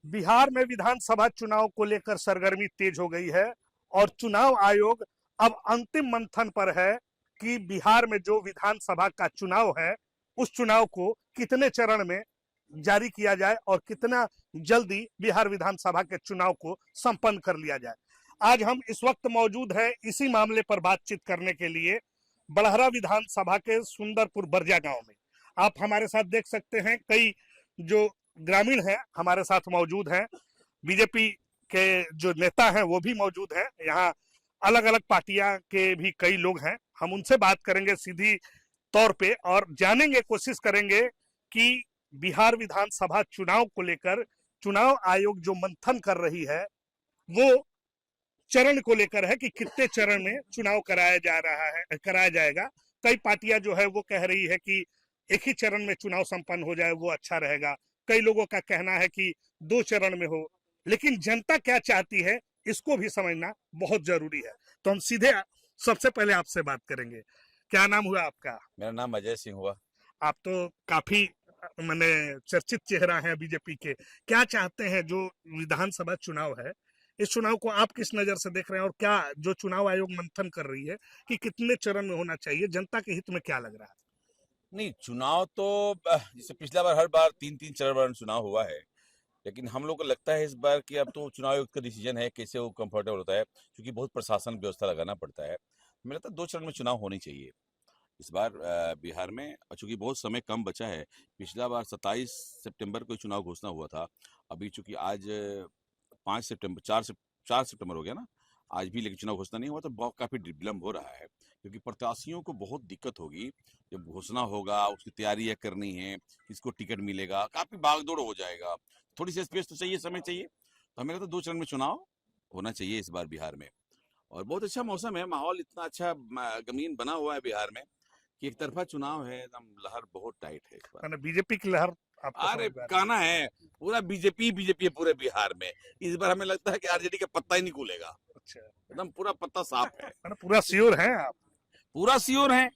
बिहार में विधानसभा चुनाव को लेकर सरगर्मी तेज हो गई है और चुनाव आयोग अब अंतिम मंथन पर है कि बिहार में जो विधानसभा का चुनाव है उस चुनाव को कितने चरण में जारी किया जाए और कितना जल्दी बिहार विधानसभा के चुनाव को संपन्न कर लिया जाए। आज हम इस वक्त मौजूद हैं इसी मामले पर बातचीत करने के लिए बड़हरा विधानसभा के सुंदरपुर बरजा गांव में। आप हमारे साथ देख सकते हैं कई जो ग्रामीण हैं हमारे साथ मौजूद हैं, बीजेपी के जो नेता हैं वो भी मौजूद हैं, यहाँ अलग अलग पार्टियां के भी कई लोग हैं। हम उनसे बात करेंगे सीधी तौर पे और जानेंगे, कोशिश करेंगे कि बिहार विधानसभा चुनाव को लेकर चुनाव आयोग जो मंथन कर रही है वो चरण को लेकर है कि कितने चरण में चुनाव कराया जाएगा। कई पार्टियां जो है वो कह रही है कि एक ही चरण में चुनाव संपन्न हो जाए वो अच्छा रहेगा। कई लोगों का कहना है कि 2 चरण में हो, लेकिन जनता क्या चाहती है इसको भी समझना बहुत जरूरी है। तो हम सीधे सबसे पहले आपसे बात करेंगे। क्या नाम हुआ आपका? मेरा नाम अजय सिंह हुआ। आप तो काफी माने चर्चित चेहरा है बीजेपी के। क्या चाहते हैं जो विधानसभा चुनाव है, इस चुनाव को आप किस नजर से देख रहे हैं और क्या जो चुनाव आयोग मंथन कर रही है कि कितने चरण में होना चाहिए, जनता के हित में क्या लग रहा है? नहीं, चुनाव तो जैसे पिछला बार हर बार 3-3 चरण वाला चुनाव हुआ है, लेकिन हम लोग को लगता है इस बार कि अब तो चुनाव आयोग का डिसीजन है कैसे वो कंफर्टेबल होता है, क्योंकि बहुत प्रशासन व्यवस्था लगाना पड़ता है। मुझे लगता है 2 चरण में चुनाव होनी चाहिए इस बार बिहार में, और चूंकि बहुत समय कम बचा है। पिछला बार 27 सितंबर को चुनाव घोषणा हुआ था। अभी चूंकि आज 5 सितंबर 4 सितंबर हो गया ना, आज भी लेकिन चुनाव घोषणा नहीं हुआ, तो बहुत काफी विलम्ब हो रहा है, क्योंकि प्रत्याशियों को बहुत दिक्कत होगी। जब घोषणा होगा उसकी तैयारियां करनी है, किसको टिकट मिलेगा, काफी भागदौड़ हो जाएगा। थोड़ी सी स्पेस तो चाहिए, समय चाहिए। तो हमें लगता है 2 चरण में चुनाव होना चाहिए इस बार बिहार में। और बहुत अच्छा मौसम है, माहौल इतना अच्छा गमीन बना हुआ है बिहार में कि एक तरफा चुनाव है, एकदम लहर बहुत टाइट है इस बार। मैंने बीजेपी की लहर आपको अरे समझ में आ रही है? कहना है, पूरा बीजेपी बीजेपी है पूरे बिहार में। इस बार हमें लगता है कि आरजेडी का पत्ता ही नहीं खुलेगा, अच्छा, एकदम पूरा पत्ता साफ है। मैंने पूरा श्योर है आप? पूरा श्योर है।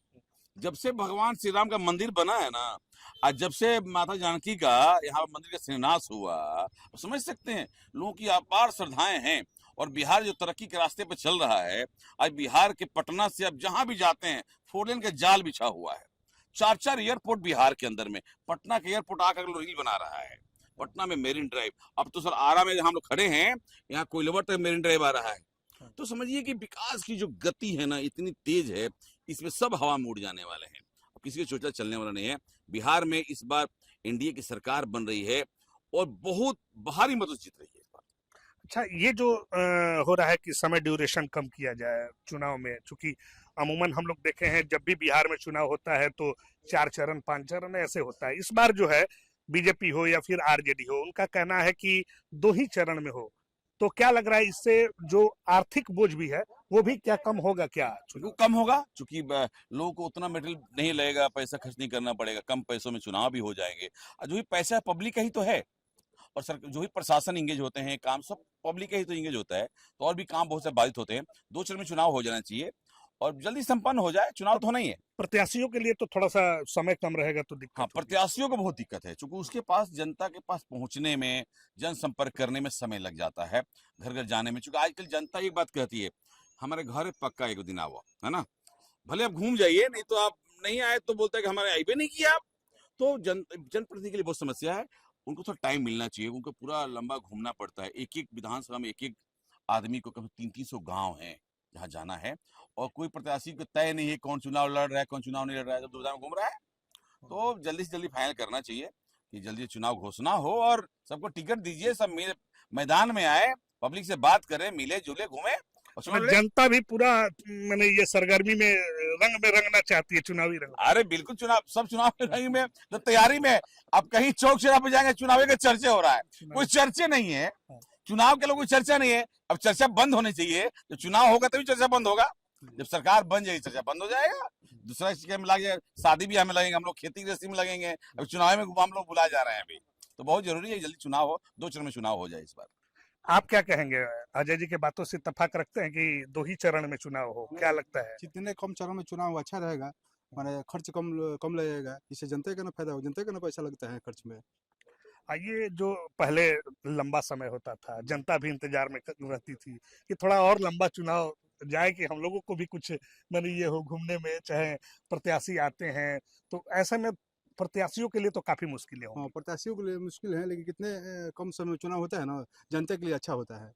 जब से भगवान श्री राम का मंदिर बना है ना, आज जब से माता जानकी का यहाँ मंदिर का शिलान्यास हुआ, आप समझ सकते हैं लोगों की अपार श्रद्धाएं हैं। और बिहार जो तरक्की के रास्ते पे चल रहा है, आज बिहार के पटना से अब जहां भी जाते हैं 4 लेन का जाल बिछा हुआ है। 4-4 एयरपोर्ट बिहार के अंदर में, पटना का एयरपोर्ट आकर रील बना रहा है। पटना में मेरीन ड्राइव, अब तो सर आरा में हम लोग खड़े हैं, यहाँ कोइलवर तक मेरीन ड्राइव आ रहा है। तो समझिए कि विकास की जो गति है ना इतनी तेज है, इसमें सब हवा में उड़ जाने वाले हैं। अब किसी का चोचला चलने वाला नहीं है। बिहार में इस बार एनडीए की सरकार बन रही है और बहुत भारी मदद जीत रही है इस बार। अच्छा, ये जो हो रहा है कि समय ड्यूरेशन कम किया जाए चुनाव में, चूंकि अमूमन हम लोग देखे हैं जब भी बिहार में चुनाव होता है तो 4 चरण 5 चरण ऐसे होता है। इस बार जो है बीजेपी हो या फिर आरजेडी हो, उनका कहना है कि 2 ही चरण में हो। तो क्या लग रहा है इससे जो आर्थिक बोझ भी है वो भी क्या कम होगा क्या? वो कम होगा, चूंकि लोगों को उतना मेटेरियल नहीं लगेगा, पैसा खर्च नहीं करना पड़ेगा, कम पैसों में चुनाव भी हो जाएंगे। और जो भी पैसा पब्लिक का ही तो है, और सर जो भी प्रशासन इंगेज होते हैं, काम सब पब्लिक का ही तो इंगेज होता है, तो और भी काम बहुत से बाधित होते हैं। 2 चरण में चुनाव हो जाना चाहिए और जल्दी संपन्न हो जाए। चुनाव तो होना ही है। प्रत्याशियों के लिए तो थोड़ा सा समय कम रहेगा तो दिक्कत हाँ, होगी। प्रत्याशियों को बहुत दिक्कत है, क्योंकि उसके पास जनता के पास पहुंचने में, जनसंपर्क करने में समय लग जाता है, घर घर जाने में। चूंकि आजकल जनता एक बात कहती है, हमारे घर पक्का एक दिन आओ, है ना, भले आप घूम जाइए, नहीं तो आप नहीं आए तो बोलता है कि हमारे आईबे नहीं किया आप। तो जनप्रतिनिधि के लिए बहुत समस्या है। उनको थोड़ा टाइम मिलना चाहिए, उनको पूरा लंबा घूमना पड़ता है। एक एक विधानसभा में एक एक आदमी को कम 300-300 गांव है जहाँ जाना है, और कोई प्रत्याशी को तय नहीं है कौन चुनाव लड़ रहा है कौन चुनाव नहीं लड़ रहा है, जब दुविधा में घूम रहा है। तो जल्दी से जल्दी फाइनल करना चाहिए कि जल्दी चुनाव घोषणा हो और सबको टिकट दीजिए, सब मैदान में आए, पब्लिक से बात करें, मिले जुले, घूमे और चुनाव लड़े। जनता भी पूरा मैंने ये सरगर्मी में रंग में रंगना चाहती है, चुनावी रंग। अरे बिल्कुल, चुनाव की लड़ाई में तो तैयारी में। अब कहीं चौक चौराहे पे जाएंगे, चुनाव के चर्चे हो रहा है, कोई चर्चे नहीं है। चुनाव के लोग कोई चर्चा नहीं है। अब चर्चा बंद होनी चाहिए, जब चुनाव होगा तभी चर्चा बंद होगा। जब सरकार बन जाएगी चर्चा बंद हो जाएगा। दूसरा चीज में लगे, शादी भी हमें लगेंगे, हम लोग खेती गृहस्थी में लगेंगे। अब चुनाव में हम लोग बुलाए जा रहे हैं अभी, तो बहुत जरूरी है जल्दी चुनाव हो, 2 चरण में चुनाव हो जाए इस बार। आप क्या कहेंगे? अजय जी के बातों से इत्तेफाक रखते हैं कि 2 ही चरण में चुनाव हो, क्या लगता है? जितने कम चरण में चुनाव अच्छा रहेगा, माने खर्च कम कम लगेगा, इससे जनता का ना फायदा हो, जनता का ना पैसा लगता है खर्च में। ये जो पहले लंबा समय होता था, जनता भी इंतजार में रहती थी कि थोड़ा और लंबा चुनाव जाए कि हम लोगों को भी कुछ माने ये हो घूमने में, चाहे प्रत्याशी आते हैं तो ऐसे में प्रत्याशियों के लिए तो काफी मुश्किलें हाँ, होंगी। प्रत्याशियों के लिए मुश्किल है, लेकिन कितने कम समय में चुनाव होता है ना, जनता के लिए अच्छा होता है।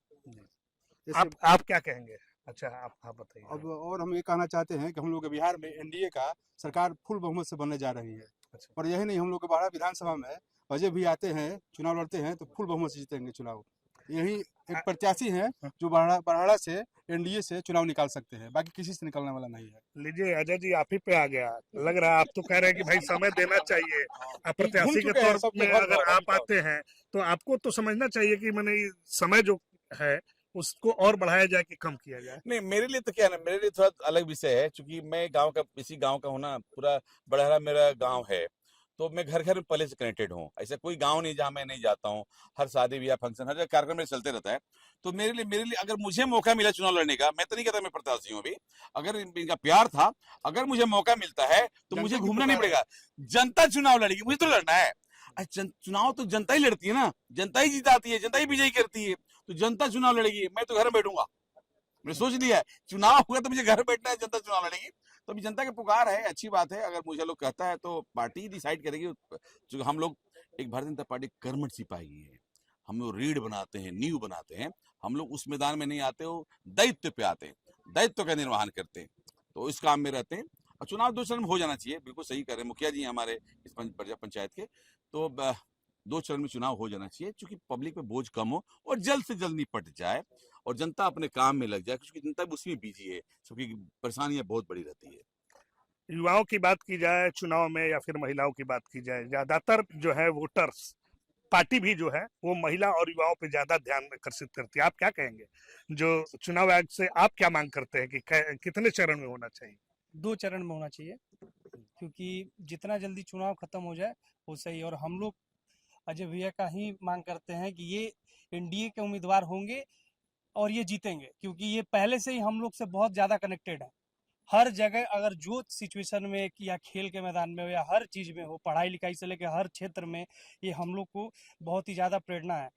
जैसे आप क्या कहेंगे? अच्छा, आप बताइए। अब और हम ये कहना चाहते हैं कि हम लोग के बिहार में एनडीए का सरकार फुल बहुमत से बनने जा रही है। अच्छा। और यही नहीं, हम लोग के बारह विधानसभा में अजय भी आते हैं, चुनाव लड़ते हैं तो फुल बहुमत से जीतेंगे चुनाव। यही एक प्रत्याशी हैं जो बरहाड़ा से एनडीए से चुनाव निकाल सकते हैं, बाकी किसी से निकलने वाला नहीं है। लीजिए अजय जी, आप ही पे आ गया लग रहा है। आप तो कह रहे हैं कि भाई समय देना चाहिए। आप घूम प्रत्याशी के चुके हैं तौर सबके में घर अगर घर आप अभी तक। आते हैं तो आपको तो समझना चाहिए कि मैंने ये समय जो है उसको और बढ़ाया जाए कि कम किया जाए। नहीं, मेरे लिए तो क्या है ना, मेरे लिए थोड़ा अलग विषय है, क्योंकि मैं गांव का, इसी गांव का हूँ ना, पूरा बड़हरा मेरा गांव है। तो मैं घर घर में पहले से कनेक्टेड हूँ, ऐसा कोई गांव नहीं जहाँ मैं नहीं जाता हूँ। हर शादी ब्याह फंक्शन, हर जगह कार्यक्रम मेरे चलते रहता है। तो मेरे लिए अगर मुझे मौका मिला चुनाव लड़ने का, मैं तो नहीं कहता मैं प्रत्याशी हूँ अभी, अगर इनका प्यार था, अगर मुझे मौका मिलता है तो मुझे जनता की घूमना नहीं पुकार है। पड़ेगा। जनता चुनाव लड़ेगी, मुझे तो लड़ना है। चुनाव तो जनता ही लड़ती है ना, जनता ही जिताती है, जनता ही विजयी करती है। तो जनता चुनाव लड़ेगी, मैं तो घर में बैठूंगा। मैंने सोच लिया है, चुनाव होगा तो मुझे घर बैठना है, जनता चुनाव लड़ेगी। तो अभी जनता की पुकार है, अच्छी बात है। अगर मुझे लोग कहता है तो पार्टी डिसाइड करेगी। जो हम लोग एक भारतीय जनता पार्टी कर्मठ सिपाही है, हम लोग रीढ़ बनाते हैं, नींव बनाते हैं। हम लोग उस मैदान में नहीं आते हो, दायित्व पे आते हैं, दायित्व का निर्वहन करते हैं, तो इस काम में रहते हैं। और चुनाव 2 चरण में हो जाना चाहिए, बिल्कुल सही कर रहे हैं मुखिया जी हमारे इस पंचायत के। तो 2 चरण में चुनाव हो जाना चाहिए, क्योंकि पब्लिक पे बोझ कम हो और जल्द से जल्द निपट जाए और जनता अपने काम में लग जाए, क्योंकि जनता भी उसी में बिजी है, क्योंकि परेशानियां बहुत बड़ी रहती है। युवाओं की बात की जाए चुनाव में या फिर महिलाओं की बात की जाए, ज्यादातर जो है वोटर्स पार्टी भी जो है वो महिला और युवाओं पे ज्यादा ध्यान आकर्षित करती है। आप क्या कहेंगे? जो चुनाव आयोग से आप क्या मांग करते हैं कि कितने चरण में होना चाहिए? 2 चरण में होना चाहिए, क्योंकि जितना जल्दी चुनाव खत्म हो जाए वो सही। और हम लोग अजय भैया का ही मांग करते हैं कि ये एनडीए के उम्मीदवार होंगे और ये जीतेंगे, क्योंकि ये पहले से ही हम लोग से बहुत ज़्यादा कनेक्टेड है। हर जगह अगर जो सिचुएशन में या खेल के मैदान में हो या हर चीज़ में हो, पढ़ाई लिखाई से लेकर हर क्षेत्र में ये हम लोग को बहुत ही ज़्यादा प्रेरणा है।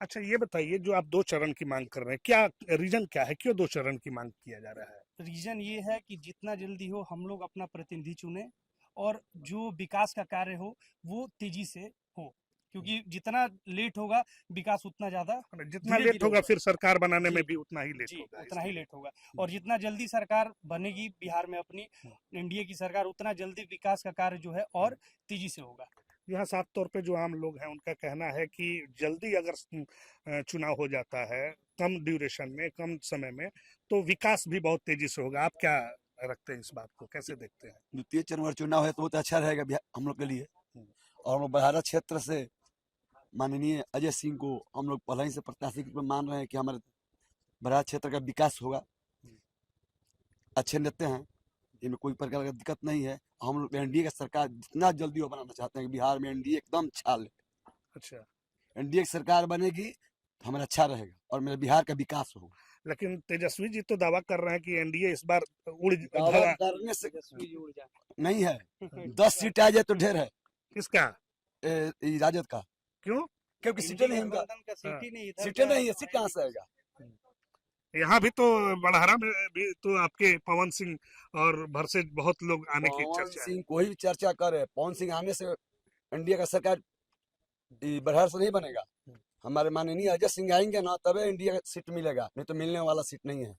अच्छा, ये बताइए, जो आप 2 चरण की मांग कर रहे हैं, क्या रीजन क्या है, क्यों 2 चरण की मांग किया जा रहा है? रीज़न ये है कि जितना जल्दी हो हम लोग अपना प्रतिनिधि चुने और जो विकास का कार्य हो वो तेजी से हो, क्योंकि जितना लेट होगा विकास उतना ज़्यादा जितना धीरे लेट धीरे होगा होगा। फिर सरकार बनाने जी में भी उतना ही लेट जी होगा, उतना ही इसलिए। लेट होगा। और जितना जल्दी सरकार बनेगी बिहार में अपनी एनडीए की सरकार, उतना जल्दी विकास का कार्य जो है और तेजी से होगा। यहाँ साफ तौर पे जो आम लोग हैं उनका कहना है कि जल्दी अगर चुनाव हो जाता है कम ड्यूरेशन में, कम समय में, तो विकास भी बहुत तेजी से होगा। आप क्या रखते हैं इस बात को, कैसे देखते हैं? द्वितीय चरण वाला चुनाव है तो बहुत अच्छा रहेगा हम लोग के लिए। और हम लोग बरहारा क्षेत्र से माननीय अजय सिंह को हम लोग पहले ही से प्रत्याशी के रूप में मान रहे हैं कि हमारे बरहारा क्षेत्र का विकास होगा। अच्छे नेता हैं, इनमें कोई प्रकार की दिक्कत नहीं है। हम लोग एनडीए का सरकार जितना जल्दी हो बनाना चाहते हैं कि बिहार में एनडीए एकदम छाल। अच्छा, एनडीए की सरकार बनेगी तो हमारा अच्छा रहेगा और मेरे बिहार का विकास होगा। लेकिन तेजस्वी जी तो दावा कर रहे हैं कि एनडीए इस बार दावा करने से नहीं है, 10 सीट आ जाए तो ढेर है। किसका? राजद का, क्यों? क्योंकि सीटें नहीं, इनका गठबंधन का सीट ही नहीं, इधर सीटें का नहीं है, सीट कहाँ से आएगा? यहाँ भी तो बड़हरा में भी तो आपके पवन सिंह और भर से बहुत लोग आने की पवन चर्चा है। सिंह कोई भी चर्चा करे, पवन सिंह आने से इंडिया का सरकार बरहार से नहीं बनेगा। हमारे माननीय अजय सिंह आएंगे ना तबे इंडिया का सीट मिलेगा, नहीं तो मिलने वाला सीट नहीं है।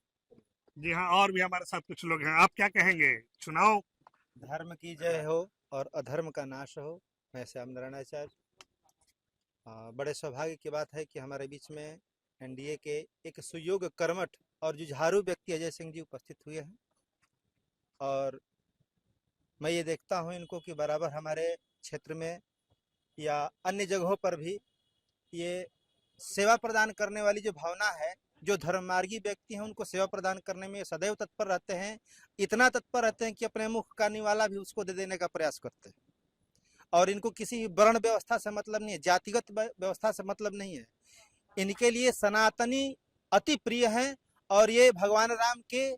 जी हाँ, और भी हमारे साथ कुछ लोग हैं। आप क्या कहेंगे? चुनाव धर्म की जय हो और अधर्म का नाश हो। मैं श्याम नारायण आचार्य। बड़े सौभाग्य की बात है कि हमारे बीच में एनडीए के एक सुयोग्य, कर्मठ और जुझारू व्यक्ति अजय सिंह जी उपस्थित हुए हैं। और मैं ये देखता हूँ इनको कि बराबर हमारे क्षेत्र में या अन्य जगहों पर भी ये सेवा प्रदान करने वाली जो भावना है, जो धर्ममार्गी व्यक्ति हैं उनको सेवा प्रदान करने में सदैव तत्पर रहते हैं। इतना तत्पर रहते हैं कि अपने मुख का निवाला भी उसको दे देने का प्रयास करते हैं। और इनको किसी वर्ण व्यवस्था से मतलब नहीं है, जातिगत व्यवस्था से मतलब नहीं है। इनके लिए सनातनी अति प्रिय हैं और ये भगवान राम के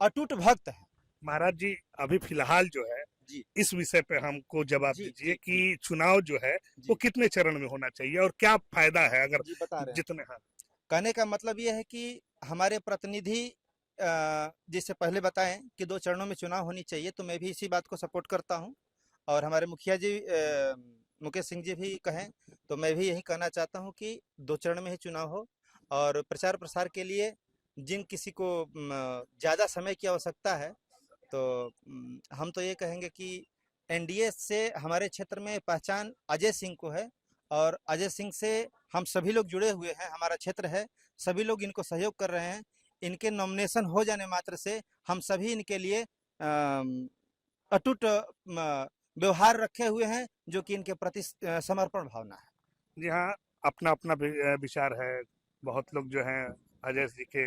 अटूट भक्त हैं। महाराज जी, अभी फिलहाल जो है जी। इस विषय पे हमको जवाब जी, दीजिए जी, कि चुनाव जो है जी। वो कितने चरण में होना चाहिए और क्या फायदा है अगर जी बता रहे हैं। जितने। हाँ, कहने का मतलब ये है कि हमारे प्रतिनिधि जैसे पहले बताएं कि 2 चरणों में चुनाव होनी चाहिए, तो मैं भी इसी बात को सपोर्ट करता हूं। और हमारे मुखिया जी मुकेश सिंह जी भी कहें, तो मैं भी यही कहना चाहता हूं कि 2 चरण में ही चुनाव हो। और प्रचार प्रसार के लिए जिन किसी को ज़्यादा समय की आवश्यकता है, तो हम तो ये कहेंगे कि एनडीए से हमारे क्षेत्र में पहचान अजय सिंह को है, और अजय सिंह से हम सभी लोग जुड़े हुए हैं, हमारा क्षेत्र है, सभी लोग इनको सहयोग कर रहे हैं। इनके नॉमिनेशन हो जाने मात्र से हम सभी इनके लिए अटूट व्यवहार रखे हुए हैं, जो कि इनके प्रति समर्पण भावना है। जी हाँ, अपना अपना विचार है। बहुत लोग जो हैं अजय जी के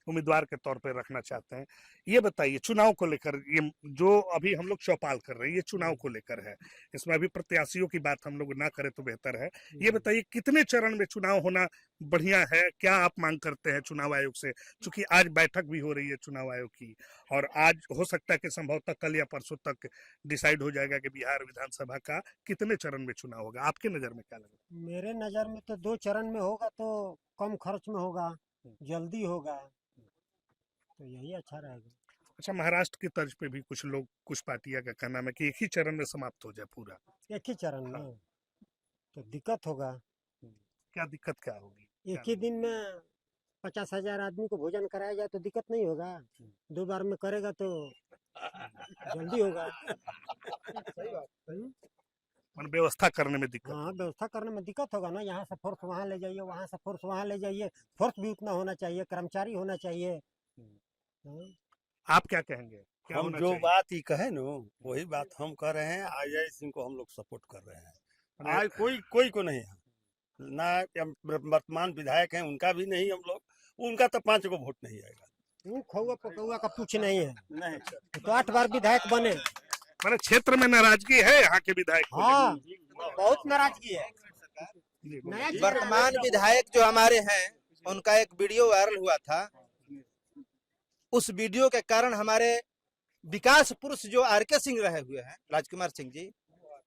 उम्मीदवार के तौर पे रखना चाहते हैं। ये बताइए चुनाव को लेकर, ये जो अभी हम लोग चौपाल कर रहे हैं ये चुनाव को लेकर है, इसमें अभी प्रत्याशियों की बात हम लोग ना करें तो बेहतर है। ये बताइए कितने चरण में चुनाव होना बढ़िया है, क्या आप मांग करते हैं चुनाव आयोग से, क्योंकि आज बैठक भी हो रही है चुनाव आयोग की और आज हो सकता है कि संभवतः कल या परसों तक डिसाइड हो जाएगा कि बिहार विधानसभा का कितने चरण में चुनाव होगा। आपके नजर में क्या लगा? मेरे नज़र में तो 2 चरण में होगा तो कम खर्च में होगा, जल्दी होगा, तो यही अच्छा रहेगा। अच्छा, महाराष्ट्र की तर्ज पे भी कुछ लोग, कुछ पार्टियां का कहना है कि एक ही चरण में समाप्त हो जाए पूरा। एक ही चरण हाँ। में तो दिक्कत होगा। क्या दिक्कत क्या होगी? एक ही दिन में 50,000 आदमी को भोजन कराया जाए तो दिक्कत नहीं होगा। 2 बार में करेगा तो जल्दी होगा। मन व्यवस्था करने में दिक्कत। हाँ, व्यवस्था करने में दिक्कत होगा ना। यहाँ से फोर्स वहाँ ले जाइए, वहाँ से फोर्स वहाँ ले जाइए, फोर्स भी उतना होना चाहिए, कर्मचारी होना चाहिए। हाँ। आप क्या कहेंगे, क्या हम होना जो चाहिए? बात ही कहे न वही बात हम कर रहे हैं। अजय सिंह को हम लोग सपोर्ट कर रहे हैं। आज कोई को नहीं है ना, वर्तमान विधायक हैं उनका भी नहीं हम लोग, उनका तो 5 को वोट नहीं आएगा। वो खौआ पकौआ का पूछ नहीं है, नहीं तो 8 बार विधायक बने। मैंने क्षेत्र में नाराजगी है यहाँ के विधायक को हाँ, बहुत नाराजगी है। लेकर। नया चेहरा वर्तमान विधायक जो हमारे हैं, उनका एक वीडियो वायरल हुआ था। उस वीडियो के कारण हमारे विकास पुरुष जो आरके सिंह रहे हुए हैं, राजकुमार सिंह जी,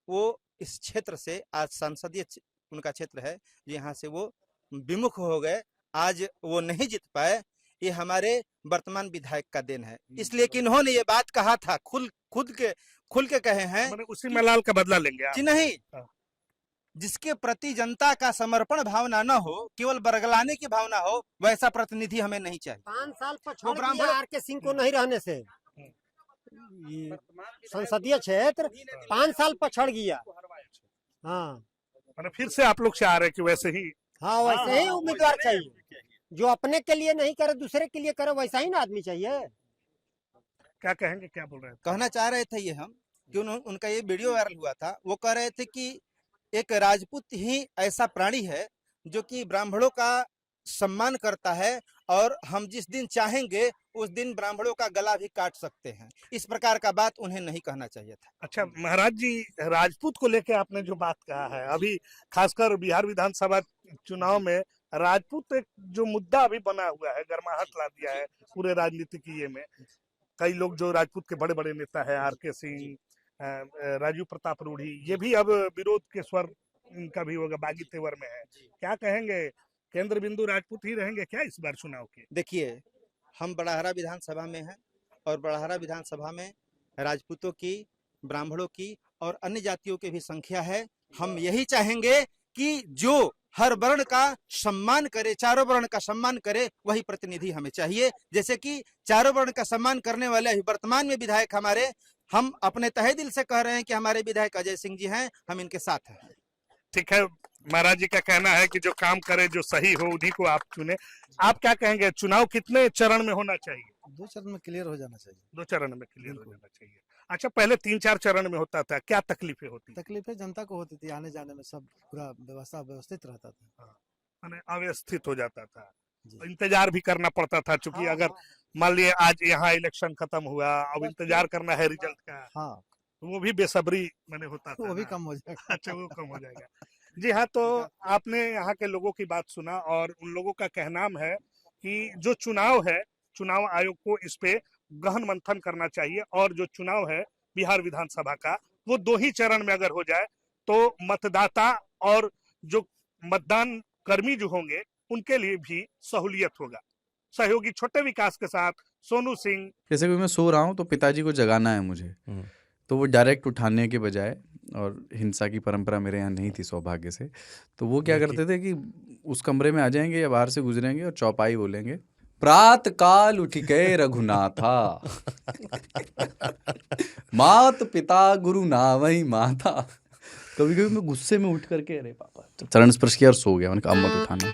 वो इस क्षेत्र से आज संसदीय उनका क्षेत्र है, यहाँ से वो विमुख हो गए। आज वो नहीं जीत पाए, ये हमारे वर्तमान विधायक का देन है। इसलिए कि इन्होंने ये बात कहा था, खुल के कहे हैं मैंने उसी में लाल का बदला लेंगे आप। कि नहीं, हाँ। जिसके प्रति जनता का समर्पण भावना न हो, केवल बरगलाने की भावना हो, वैसा प्रतिनिधि हमें नहीं चाहिए। 5 साल वो पछड़ ब्राह्मण- गया आरके सिंह को नहीं रहने से। ये संसदीय क्षेत्र 5 साल पछड़ गया। हाँ मैंने फिर से आप लोग से आ रहे हैं कि वैसे ही हाँ, वैसे ही उम्मीदवार चाहिए, जो अपने के लिए नहीं करे दूसरे के लिए करे, वैसा ही ना आदमी चाहिए। क्या कहेंगे, क्या बोल रहे हैं? कहना चाह रहे थे ये हम कि उनका ये वीडियो वायरल हुआ था। वो कह रहे थे कि एक राजपूत ही ऐसा प्राणी है जो कि ब्राह्मणों का सम्मान करता है, और हम जिस दिन चाहेंगे उस दिन ब्राह्मणों का गला भी काट सकते हैं। इस प्रकार का बात उन्हें नहीं कहना चाहिए था। अच्छा महाराज जी, राजपूत को लेके आपने जो बात कहा है, अभी खासकर बिहार विधानसभा चुनाव में राजपूत एक जो मुद्दा अभी बना हुआ है, गर्माहट ला दिया है पूरे राजनीतिक ये में। कई लोग जो राजपूत के बड़े बड़े नेता है, आरके सिंह, राजू प्रताप रूढ़ी, ये भी अब विरोध के स्वर इनका भी होगा, बागी तेवर में है। क्या कहेंगे, केंद्र बिंदु राजपूत ही रहेंगे क्या इस बार चुनाव के? देखिए, हम बड़ाहरा विधानसभा में हैं, और बड़ाहरा विधानसभा में राजपूतों की, ब्राह्मणों की और अन्य जातियों की भी संख्या है। हम यही चाहेंगे कि जो हर वर्ण का सम्मान करे, चारों वर्ण का सम्मान करे, वही प्रतिनिधि हमें चाहिए। जैसे कि चारों वर्ण का सम्मान करने वाले वर्तमान में विधायक हमारे, हम अपने तहे दिल से कह रहे हैं कि हमारे विधायक अजय सिंह जी हैं, हम इनके साथ हैं। ठीक है, महाराज जी का कहना है कि जो काम करे, जो सही हो, उन्हीं को आप चुने। आप क्या कहेंगे, चुनाव कितने चरण में होना चाहिए? 2 चरण में क्लियर हो जाना चाहिए। 2 चरण में क्लियर हो जाना चाहिए। अच्छा, पहले 3-4 चरण में होता था, क्या तकलीफें होती? तकलीफें जनता को होती थी, आने जाने में सब पूरा व्यवस्था व्यवस्थित रहता था। माने अव्यवस्थित हो जाता था, जी। इंतजार भी करना पड़ता था, क्योंकि अगर मान लिए आज यहाँ इलेक्शन खत्म हुआ, अब इंतजार करना है रिजल्ट का, हाँ, तो वो भी बेसब्री मैंने होता था वो भी ना। कम हो जाएगा। अच्छा, वो कम हो जाएगा। जी हाँ, तो आपने यहाँ के लोगों की बात सुना, और उन लोगों का कहना है कि जो चुनाव है, चुनाव आयोग को इस पे गहन मंथन करना चाहिए, और जो चुनाव है बिहार विधानसभा का, वो 2 ही चरण में अगर हो जाए तो मतदाता और जो मतदान कर्मी जो होंगे उनके लिए भी सहूलियत होगा। सहयोगी छोटे विकास के साथ सोनू सिंह। जैसे कि मैं सो रहा हूँ तो पिताजी को जगाना है मुझे, तो वो डायरेक्ट उठाने के बजाय, और हिंसा की परंपरा मेरे यहाँ नहीं थी सौभाग्य से, तो वो क्या करते थे कि उस कमरे में आ जाएंगे या बाहर से गुजरेंगे और चौपाई बोलेंगे, प्रात काल उठिके रघुनाथा मात पिता गुरु नावई माता। कभी कभी मैं गुस्से में उठ करके अरे पापा, चरण स्पर्श किया और सो गया। मैंने कहा अब मत उठाना।